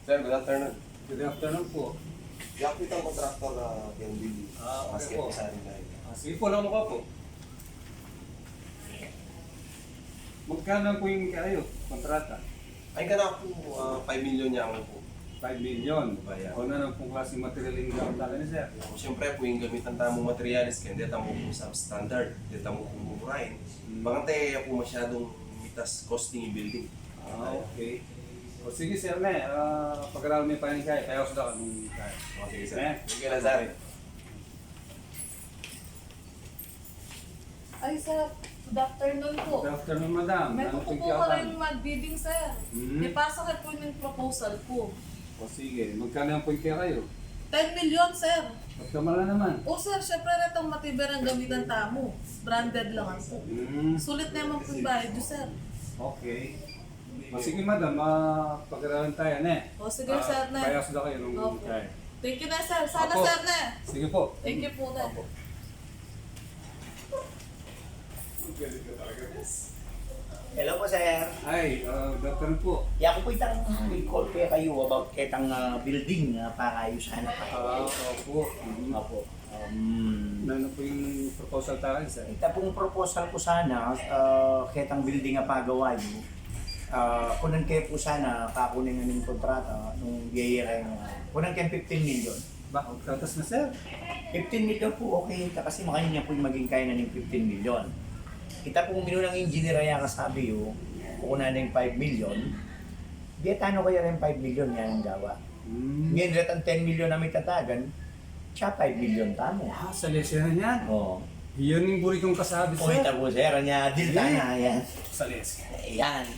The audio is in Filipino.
Sir, good afternoon. Good afternoon po. Yakit ang kontraktor na yung building. Okay po. Sa amin dahil. Sige po lang mukha po. Magkano po yung kayo, kontrata? Ay ka na po, 5 million niya ako po. 5 million. Bayan. O na lang pong klaseng material yung gawin ni sir. Siyempre po yung gamitan tamong materialis kaya hindi tamo po substandard, hindi tamo po mumurahin. Baka po masyadong mitas costing yung building. Okay. O sige sir na pag-aralan mo pa yung kaya, kaya ako sa nung kaya. Okay, sir. Eh? Sige na, sir. Ay, sir. Good afternoon po. Good afternoon madam. Meron po po ka rin mag-bidding, sir. Ipasa po yung proposal po. O sige, magkano ang point kaya kayo? 10 million, sir. Magkamala naman. O sir, syempre na itong matibay ang gamitan tamo. Branded lang po. Sulit naman po yung bayad nyo, sir. Okay. O sige madam, pag-aralan tayo na eh. O sige, sir, na. Kaya ako kayo nung Opo. kaya. Thank you na, sir. Sana, Opo. sir, na. Sige po. Thank you po, na. Hello po, sir. Ay, good afternoon po. Ako po itang recall kayo about ketang building na pakayusan na pa. Opo. Opo. Ano po yung proposal tayo sir? Ita pong proposal ko sana, ketang building na pagawa nyo. Kunan kayo po sana, kakunin nga ng kontrata, nung year kunan kayo 15 million. Bakit katas na sir? 15 million po okay, kasi makanya po yung maging kaya na ng 15 million. Kita pong minunang engineer ay kasabi yung kukunan ng 5 million. Di tano kaya rin 5 million yan ang gawa. Ngayon rin ang 10 million na may tatagan, siya 5 million tamo. Sa lesson na yan. Oo. Yun yung buri kong kasabi Point sir. ako sir, niya, deal na yan. Sa lesson. Ayan.